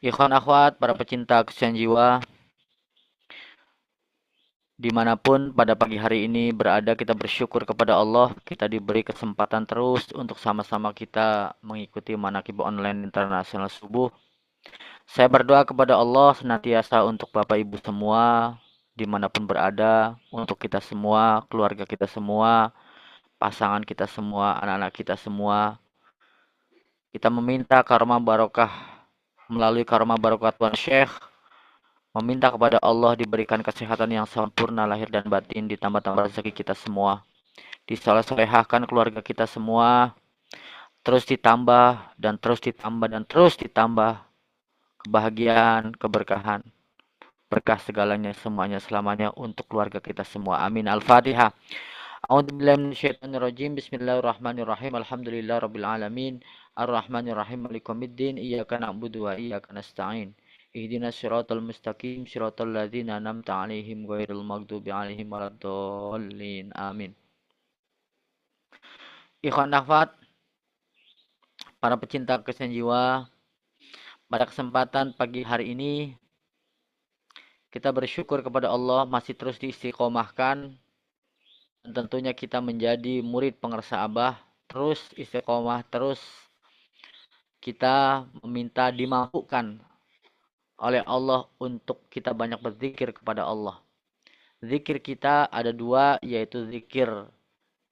Ikhwan akhwat, para pecinta kesucian jiwa, dimanapun pada pagi hari ini berada, kita bersyukur kepada Allah. Kita diberi kesempatan terus untuk sama-sama kita mengikuti manaqib online internasional subuh. Saya berdoa kepada Allah senantiasa untuk Bapak Ibu semua, dimanapun berada, untuk kita semua, keluarga kita semua, pasangan kita semua, anak-anak kita semua. Kita meminta karma barokah melalui karma barokah Tuhan Syekh, meminta kepada Allah diberikan kesehatan yang sempurna lahir dan batin, ditambah-tambah rezeki kita semua, disoleh-solehahkan keluarga kita semua, terus ditambah dan terus ditambah dan terus ditambah kebahagiaan, keberkahan, berkah segalanya semuanya selamanya untuk keluarga kita semua. Amin. Al-Fatihah. A'udzubillahi minasyaitonirrajim. Bismillahirrahmanirrahim. Alhamdulillahirabbil alamin. Arrahmanirrahim. Maliki yaumiddin. Iyyaka na'budu wa iyyaka nasta'in. Ihdinas siratal mustaqim. Siratal ladzina an'amta 'alaihim ghairil maghdubi 'alaihim waladdallin. Amin. Ikhwan akhwat, para pecinta kesenian jiwa, pada kesempatan pagi hari ini kita bersyukur kepada Allah masih terus diistiqomahkan, dan tentunya kita menjadi murid pengersa Abah, terus istiqomah, terus kita meminta dimampukan oleh Allah untuk kita banyak berzikir kepada Allah. Zikir kita ada dua, yaitu zikir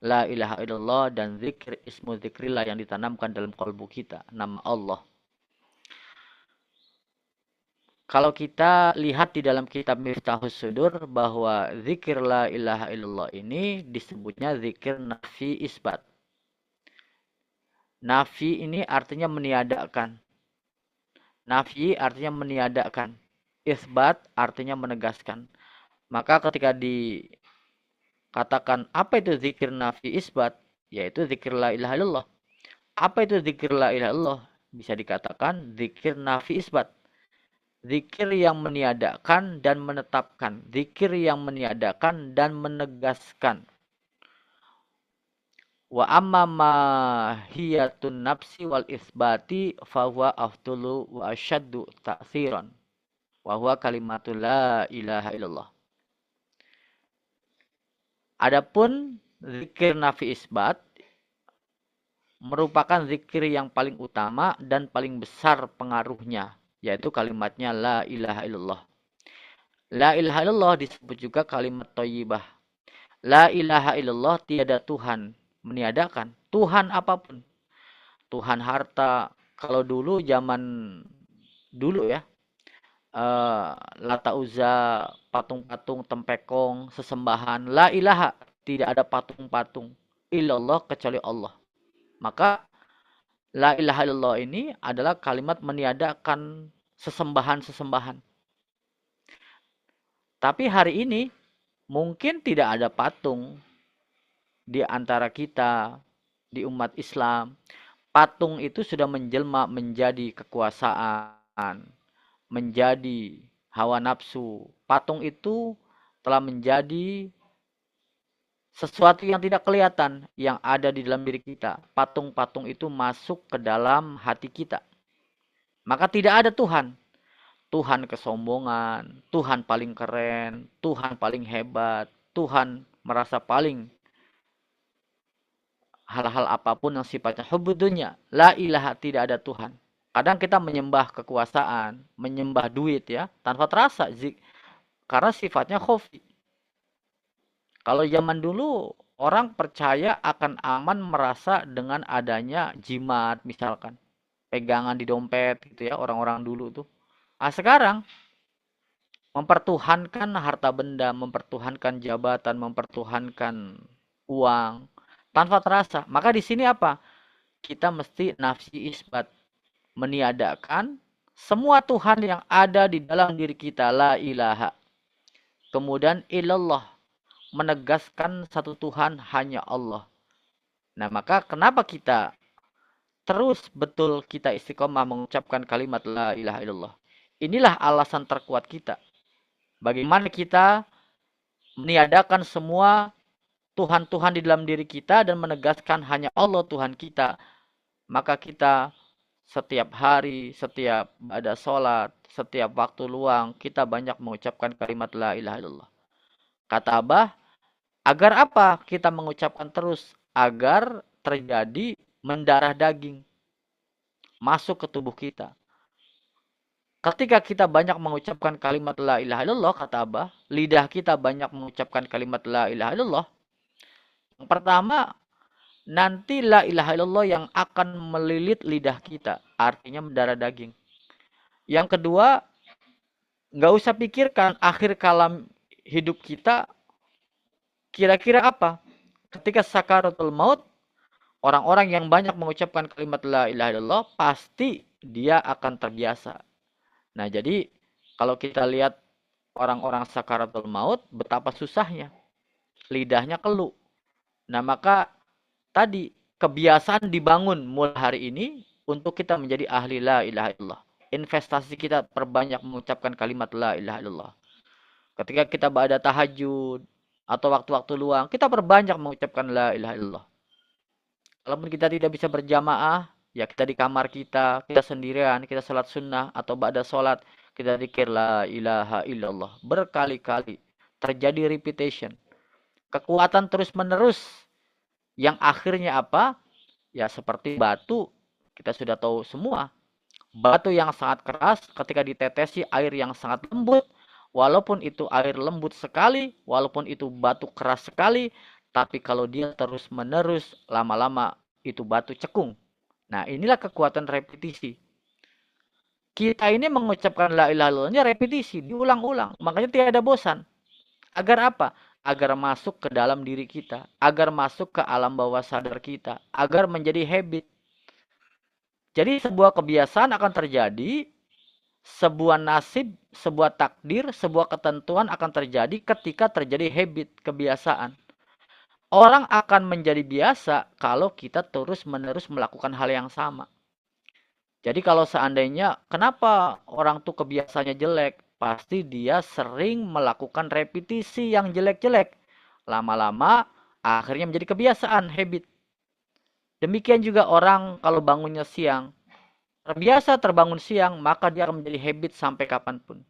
la ilaha illallah dan zikir ismu zikrillah yang ditanamkan dalam kalbu kita, nama Allah. Kalau kita lihat di dalam kitab Miftahus Sudur bahwa zikir la ilaha illallah ini disebutnya zikir nafi isbat. Nafi ini artinya meniadakan. Nafi artinya meniadakan. Isbat artinya menegaskan. Maka ketika dikatakan apa itu zikir nafi isbat, yaitu zikir la ilaha illallah. Apa itu zikir la ilaha illallah? Bisa dikatakan zikir nafi isbat. Zikir yang meniadakan dan menetapkan. Zikir yang meniadakan dan menegaskan. Wa amma mahiyatun nafsi wal isbati fahuwa afdulu wa asyaddu ta'thiran. Wa huwa kalimatul la ilaha illallah. Adapun zikir nafi isbat merupakan zikir yang paling utama dan paling besar pengaruhnya, yaitu kalimatnya la ilaha illallah. La ilaha illallah disebut juga kalimat thayyibah. La ilaha illallah, tiada Tuhan, meniadakan Tuhan apapun. Tuhan harta, kalau dulu zaman dulu ya, Lata Uzza, patung-patung, tempekong, sesembahan. La ilaha, tidak ada patung-patung. Illallah kecuali Allah. Maka la ilaha illallah ini adalah kalimat meniadakan sesembahan-sesembahan. Tapi hari ini mungkin tidak ada patung di antara kita, di umat Islam. Patung itu sudah menjelma menjadi kekuasaan, menjadi hawa nafsu. Patung itu telah menjadi sesuatu yang tidak kelihatan yang ada di dalam diri kita. Patung-patung itu masuk ke dalam hati kita. Maka tidak ada Tuhan. Tuhan kesombongan, Tuhan paling keren, Tuhan paling hebat, Tuhan merasa paling hal-hal apapun yang sifatnya hubud dunia. La ilaha, tidak ada Tuhan. Kadang kita menyembah kekuasaan, menyembah duit ya, tanpa terasa karena sifatnya khofi. Kalau zaman dulu orang percaya akan aman merasa dengan adanya jimat misalkan, pegangan di dompet gitu ya, orang-orang dulu tuh. Ah sekarang mempertuhankan harta benda, mempertuhankan jabatan, mempertuhankan uang tanpa terasa. Maka di sini apa? Kita mesti nafsi isbat, meniadakan semua Tuhan yang ada di dalam diri kita, la ilaha. Kemudian ilallah, menegaskan satu Tuhan hanya Allah. Nah, maka kenapa kita terus betul kita istiqomah mengucapkan kalimat la ilaha illallah? Inilah alasan terkuat kita. Bagaimana kita meniadakan semua Tuhan-Tuhan di dalam diri kita dan menegaskan hanya Allah Tuhan kita. Maka kita setiap hari, setiap ada sholat, setiap waktu luang, kita banyak mengucapkan kalimat la ilaha illallah. Kata Abah, agar apa kita mengucapkan terus? Agar terjadi mendarah daging masuk ke tubuh kita. Ketika kita banyak mengucapkan kalimat la ilaha illallah, kata Abah, lidah kita banyak mengucapkan kalimat la ilaha illallah. Yang pertama, nanti la ilaha illallah yang akan melilit lidah kita, artinya mendarah daging. Yang kedua, nggak usah pikirkan akhir kalam hidup kita kira-kira apa. Ketika sakaratul maut, orang-orang yang banyak mengucapkan kalimat la ilaha illallah pasti dia akan terbiasa. Nah, jadi kalau kita lihat orang-orang sakaratul maut betapa susahnya, lidahnya keluh. Nah, maka tadi kebiasaan dibangun mulai hari ini untuk kita menjadi ahli la ilaha illallah. Investasi kita perbanyak mengucapkan kalimat la ilaha illallah. Ketika kita berada tahajud atau waktu-waktu luang, kita perbanyak mengucapkan la ilaha illallah. Kalaupun kita tidak bisa berjamaah, ya kita di kamar kita sendirian, kita salat sunnah atau ba'da salat, kita zikir la ilaha illallah berkali-kali. Terjadi repetition. Kekuatan terus-menerus yang akhirnya apa? Ya seperti batu, kita sudah tahu semua. Batu yang sangat keras ketika ditetesi air yang sangat lembut, walaupun itu air lembut sekali, walaupun itu batu keras sekali, tapi kalau dia terus-menerus, lama-lama itu batu cekung. Nah, inilah kekuatan repetisi. Kita ini mengucapkan la ilaha illallahnya repetisi, diulang-ulang. Makanya tiada bosan. Agar apa? Agar masuk ke dalam diri kita, agar masuk ke alam bawah sadar kita, agar menjadi habit. Jadi sebuah kebiasaan akan terjadi, sebuah nasib, sebuah takdir, sebuah ketentuan akan terjadi ketika terjadi habit, kebiasaan. Orang akan menjadi biasa kalau kita terus-menerus melakukan hal yang sama. Jadi kalau seandainya kenapa orang tuh kebiasaannya jelek, pasti dia sering melakukan repetisi yang jelek-jelek. Lama-lama akhirnya menjadi kebiasaan, habit. Demikian juga orang kalau bangunnya siang, terbiasa terbangun siang, maka dia akan menjadi habit sampai kapanpun.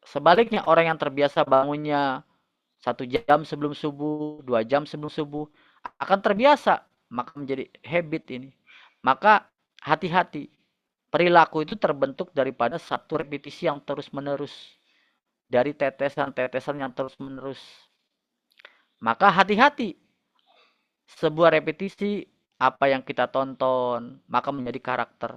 Sebaliknya orang yang terbiasa bangunnya 1 jam sebelum subuh, 2 jam sebelum subuh, akan terbiasa, maka menjadi habit ini. Maka hati-hati, perilaku itu terbentuk daripada satu repetisi yang terus-menerus. Dari tetesan-tetesan yang terus-menerus. Maka hati-hati, sebuah repetisi, apa yang kita tonton, maka menjadi karakter.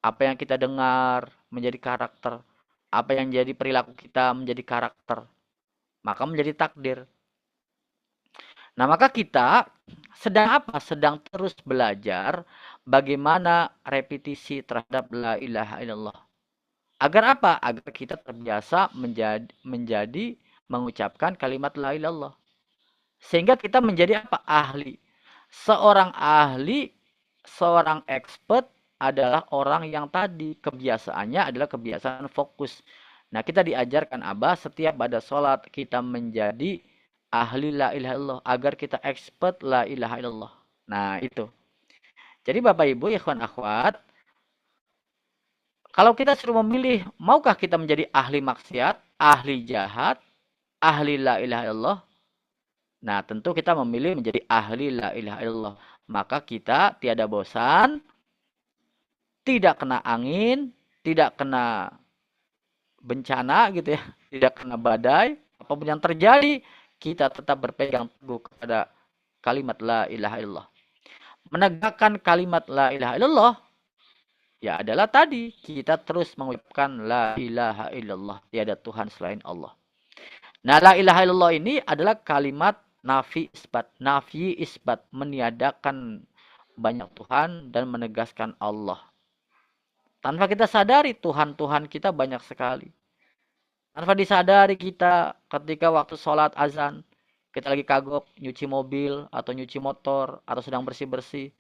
Apa yang kita dengar menjadi karakter. Apa yang jadi perilaku kita menjadi karakter. Maka menjadi takdir. Nah, maka kita sedang apa? Sedang terus belajar bagaimana repetisi terhadap la ilaha illallah. Agar apa? Agar kita terbiasa menjadi mengucapkan kalimat la ilaha illallah. Sehingga kita menjadi apa? Ahli. Seorang ahli, seorang expert adalah orang yang tadi kebiasaannya adalah kebiasaan fokus. Nah, kita diajarkan Abah setiap pada sholat kita menjadi ahli la ilaha illallah agar kita expert la ilaha illallah. Nah, itu. Jadi Bapak Ibu, ikhwan akhwat, kalau kita suruh memilih, maukah kita menjadi ahli maksiat, ahli jahat, ahli la ilaha illallah? Nah, tentu kita memilih menjadi ahli la ilaha illallah. Maka kita tiada bosan, tidak kena angin, tidak kena bencana gitu ya, tidak kena badai, apapun yang terjadi, kita tetap berpegang teguh kepada kalimat la ilaha illallah. Menegakkan kalimat la ilaha illallah ya adalah tadi kita terus mengucapkan la ilaha illallah, tiada Tuhan selain Allah. Nah, la ilaha illallah ini adalah kalimat nafi isbat, meniadakan banyak Tuhan dan menegaskan Allah. Tanpa kita sadari Tuhan-Tuhan kita banyak sekali. Tanpa disadari kita ketika waktu sholat azan, kita lagi kagok nyuci mobil atau nyuci motor atau sedang bersih-bersih.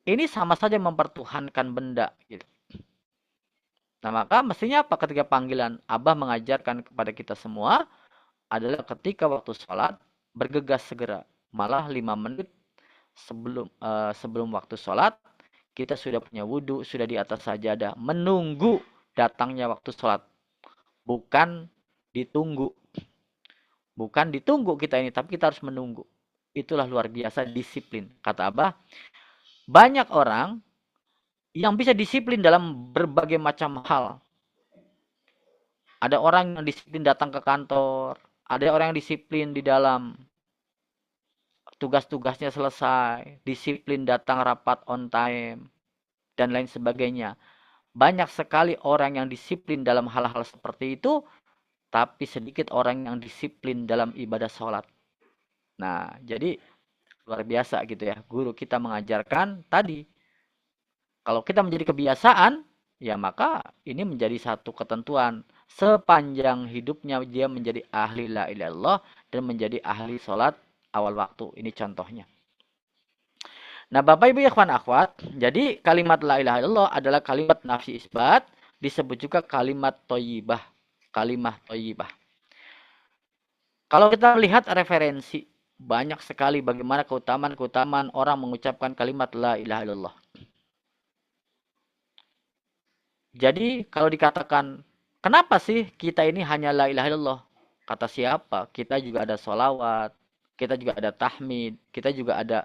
Ini sama saja mempertuhankan benda gitu. Nah, maka mestinya apa ketika panggilan Abah mengajarkan kepada kita semua adalah ketika waktu sholat bergegas segera. Malah 5 menit sebelum waktu sholat kita sudah punya wudhu, sudah di atas sajadah, menunggu datangnya waktu sholat. Bukan ditunggu. Bukan ditunggu kita ini, tapi kita harus menunggu. Itulah luar biasa disiplin. Kata Abah, banyak orang yang bisa disiplin dalam berbagai macam hal. Ada orang yang disiplin datang ke kantor, ada orang yang disiplin di dalam tugas-tugasnya selesai, disiplin datang rapat on time, dan lain sebagainya. Banyak sekali orang yang disiplin dalam hal-hal seperti itu, tapi sedikit orang yang disiplin dalam ibadah sholat. Nah, jadi luar biasa gitu ya. Guru kita mengajarkan tadi, kalau kita menjadi kebiasaan, ya maka ini menjadi satu ketentuan. Sepanjang hidupnya dia menjadi ahli la ilaha illallah dan menjadi ahli sholat awal waktu. Ini contohnya. Nah, Bapak Ibu ikhwan akhwat, jadi kalimat la ilaha illallah adalah kalimat nafsi isbat, disebut juga kalimat thayyibah, kalimah thayyibah. Kalau kita lihat referensi, banyak sekali bagaimana keutamaan-keutamaan orang mengucapkan kalimat la ilaha illallah. Jadi kalau dikatakan, kenapa sih kita ini hanya la ilaha illallah? Kata siapa? Kita juga ada sholawat, kita juga ada tahmid, kita juga ada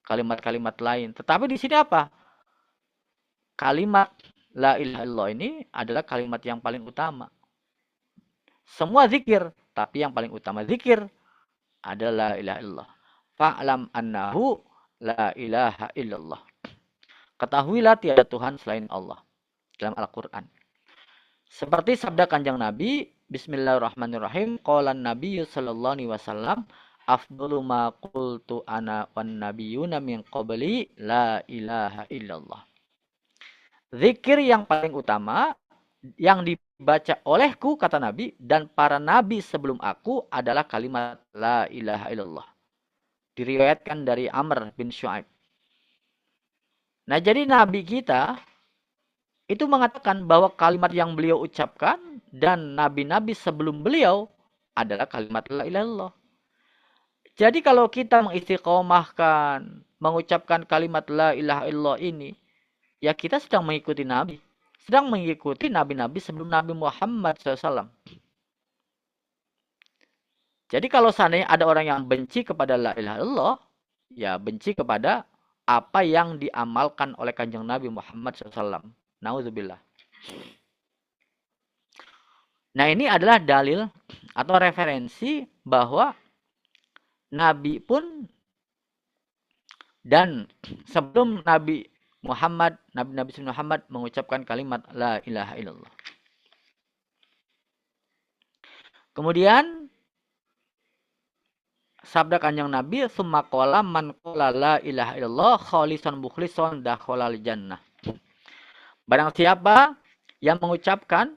kalimat-kalimat lain. Tetapi di sini apa? Kalimat la ilaha illallah ini adalah kalimat yang paling utama. Semua zikir, tapi yang paling utama zikir adalah la ilaha illallah. Fa'lam annahu la ilaha illallah. Ketahuilah tiada Tuhan selain Allah. Dalam Al-Quran. Seperti sabda kanjeng Nabi, Bismillahirrahmanirrahim, Qalan Nabi sallallahu alaihi wasallam, afdalu ma qultu ana wan nabiyuna min qabli la ilaha illallah. Zikir yang paling utama yang dibaca olehku, kata Nabi, dan para nabi sebelum aku adalah kalimat la ilaha illallah. Diriwayatkan dari Amr bin Shu'aib. Nah, jadi nabi kita itu mengatakan bahwa kalimat yang beliau ucapkan dan nabi-nabi sebelum beliau adalah kalimat la ilaha illallah. Jadi kalau kita mengistiqomahkan, mengucapkan kalimat la ilaha illallah ini, ya kita sedang mengikuti nabi. Sedang mengikuti nabi-nabi sebelum Nabi Muhammad SAW. Jadi kalau seandainya ada orang yang benci kepada la ilaha illallah, ya benci kepada apa yang diamalkan oleh kanjeng Nabi Muhammad SAW. Nauzubillah. Nah, ini adalah dalil atau referensi bahwa Nabi pun dan sebelum Nabi Muhammad, Nabi Muhammad mengucapkan kalimat la ilaha illallah. Kemudian sabda kanjeng Nabi, "Tsumma qala man qala la ilaha illallah khalisan mukhlishon dakhalal jannah." Barang siapa yang mengucapkan,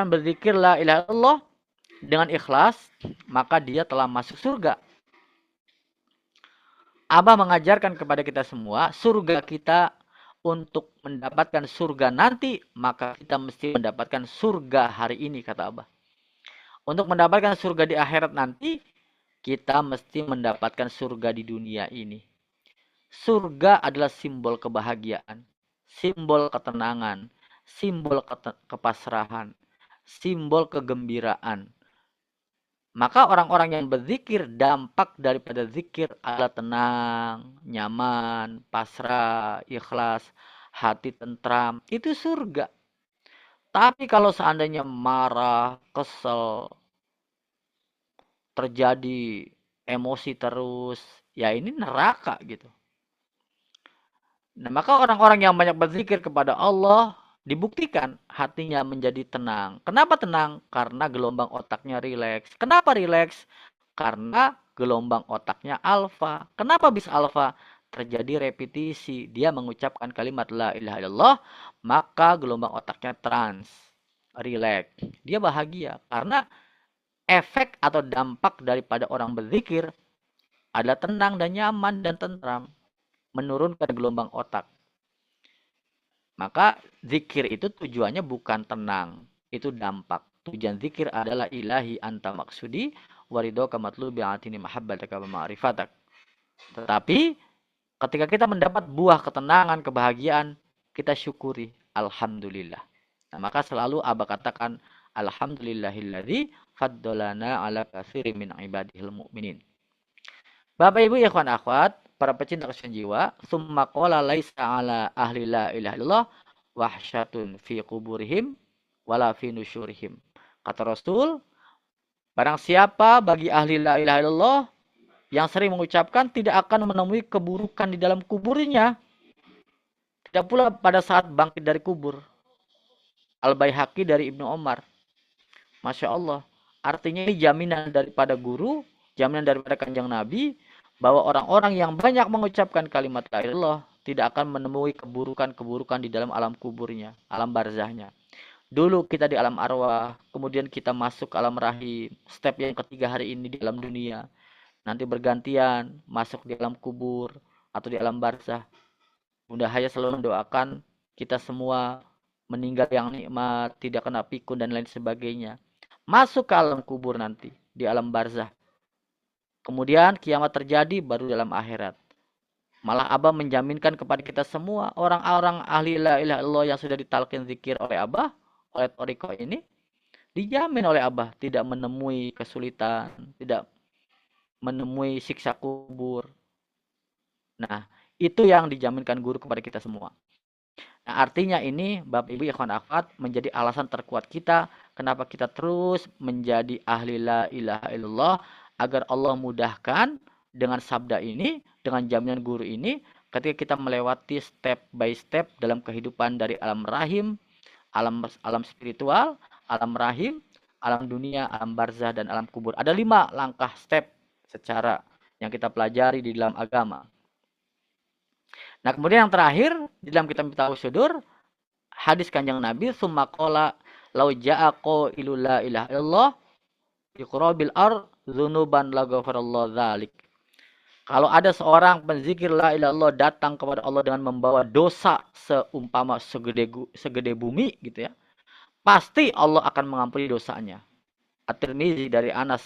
berzikir la ilaha illallah dengan ikhlas, maka dia telah masuk surga. Abah mengajarkan kepada kita semua, surga kita untuk mendapatkan surga nanti, maka kita mesti mendapatkan surga hari ini, kata Abah. Untuk mendapatkan surga di akhirat nanti, kita mesti mendapatkan surga di dunia ini. Surga adalah simbol kebahagiaan, simbol ketenangan, simbol kepasrahan, simbol kegembiraan. Maka orang-orang yang berzikir, dampak daripada zikir adalah tenang, nyaman, pasrah, ikhlas, hati tentram. Itu surga. Tapi kalau seandainya marah, kesel, terjadi emosi terus, ya ini neraka gitu. Nah, maka orang-orang yang banyak berzikir kepada Allah dibuktikan hatinya menjadi tenang. Kenapa tenang? Karena gelombang otaknya rileks. Kenapa rileks? Karena gelombang otaknya alfa. Kenapa bisa alfa? Terjadi repetisi. Dia mengucapkan kalimat la ilaha illallah, maka gelombang otaknya trans, rileks. Dia bahagia karena efek atau dampak daripada orang berzikir adalah tenang dan nyaman dan tentram, menurunkan gelombang otak. Maka zikir itu tujuannya bukan tenang, itu dampak. Tujuan zikir adalah ilahi anta maksudi warido kamatlubi atini mahabbataka wa ma'rifatak. Tetapi Ketika kita mendapat buah ketenangan, kebahagiaan, kita syukuri. Alhamdulillah. Nah, maka selalu Abah katakan, Alhamdulillahilladzi faddalana ala katsirin min ibadihil mu'minin. Bapak Ibu ya kawan akhwat, para pecinta kesucian jiwa, summa qala laisa ala ahli la ilaha illallah wahsyatun fi kuburihim wala fi nusyurihim. Kata Rasul, barang siapa bagi ahli la ilaha illallah yang sering mengucapkan tidak akan menemui keburukan di dalam kuburnya. Tidak pula pada saat bangkit dari kubur. Al-Baihaqi dari Ibnu Omar. Masya Allah. Artinya ini jaminan daripada guru, jaminan daripada kanjeng Nabi, bahwa orang-orang yang banyak mengucapkan kalimat la ilaha illallah tidak akan menemui keburukan-keburukan di dalam alam kuburnya, alam barzahnya. Dulu kita di alam arwah, kemudian kita masuk ke alam rahim, step yang ketiga hari ini di alam dunia. Nanti bergantian masuk di alam kubur atau di alam barzah. Bunda Haya selalu mendoakan kita semua meninggal yang nikmat, tidak kena pikun dan lain sebagainya. Masuk ke alam kubur nanti, di alam barzah. Kemudian kiamat terjadi baru dalam akhirat. Malah Abah menjaminkan kepada kita semua, orang-orang ahli la ilaha illallah yang sudah ditalkin zikir oleh Abah, oleh Toriko ini, dijamin oleh Abah tidak menemui kesulitan, tidak menemui siksa kubur. Nah, itu yang dijaminkan guru kepada kita semua. Nah, artinya ini Bapak Ibu ikhwan akhwat menjadi alasan terkuat kita kenapa kita terus menjadi ahli la ilaha illallah agar Allah mudahkan dengan sabda ini, dengan jaminan guru ini ketika kita melewati step by step dalam kehidupan dari alam rahim, alam spiritual, alam rahim, alam dunia, alam barzah dan alam kubur. Ada 5 langkah step secara yang kita pelajari di dalam agama. Nah, kemudian yang terakhir di dalam kitab Miftahus Sudur, hadis kanjeng Nabi, summa qala lau ja'a qailu la ilaha illallah biqurabil ar dzunuban la ghafarallahu dzalik. Kalau ada seorang penzikir la ilaha illallah datang kepada Allah dengan membawa dosa seumpama segede bumi gitu ya, pasti Allah akan mengampuni dosanya. At-Tirmizi dari Anas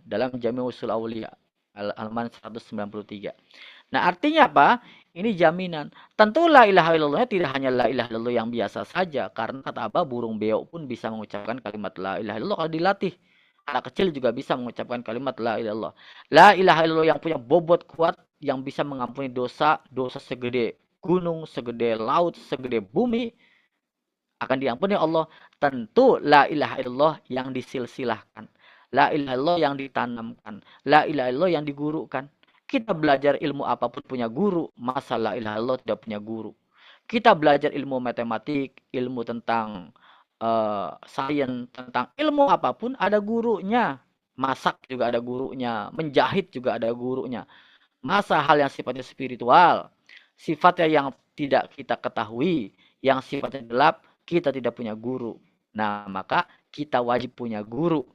dalam Jami' Ushul Auliya halaman 193. Nah, artinya apa? Ini jaminan. Tentu la ilaha illallahnya tidak hanya la ilaha illallah yang biasa saja. Karena kata Abah, burung beo pun bisa mengucapkan kalimat la ilaha illallah kalau dilatih. Anak kecil juga bisa mengucapkan kalimat la ilaha illallah. La ilaha illallah yang punya bobot kuat, yang bisa mengampuni dosa, dosa segede gunung, segede laut, segede bumi, akan diampuni Allah. Tentu la ilaha illallah yang disilsilahkan. La ilaha illallah yang ditanamkan. La ilaha illallah yang digurukan. Kita belajar ilmu apapun punya guru, masa la ilaha illallah tidak punya guru. Kita belajar ilmu matematik, ilmu tentang sains, tentang ilmu apapun ada gurunya. Masak juga ada gurunya, menjahit juga ada gurunya. Masa hal yang sifatnya spiritual, sifatnya yang tidak kita ketahui, yang sifatnya gelap, kita tidak punya guru. Nah, maka kita wajib punya guru.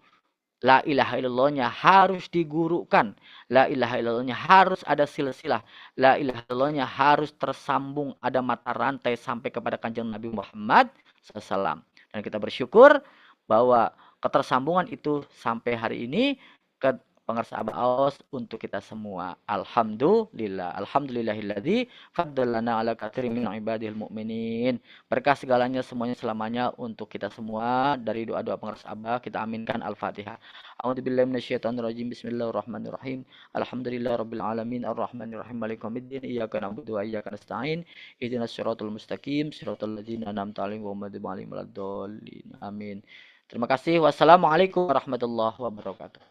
La ilaha illallahnya harus digurukan. La ilaha illallahnya harus ada silsilah. La ilaha illallahnya harus tersambung, ada mata rantai sampai kepada kanjeng Nabi Muhammad SAW. Dan kita bersyukur bahwa ketersambungan itu sampai hari ini ke pengersa Abah Aos untuk kita semua. Alhamdulillah. Alhamdulillahilladzi faddalana ala katsirin min ibadil mu'minin. Berkah segalanya semuanya selamanya untuk kita semua. Dari doa-doa pengersa Abah kita aminkan Al-Fatihah. A'udzubillahi minasyaitonirrajim. Bismillahirrahmanirrahim. Alhamdulillahirabbil alamin arrahmanirrahim maliki yaumiddin. Iyyaka na'budu wa iyyaka nasta'in. Ihdinas siratal mustaqim siratal ladzina an'amta 'alaihim ghairil maghdubi 'alaihim waladdallin. Amin. Terima kasih. Wassalamualaikum warahmatullahi wabarakatuh.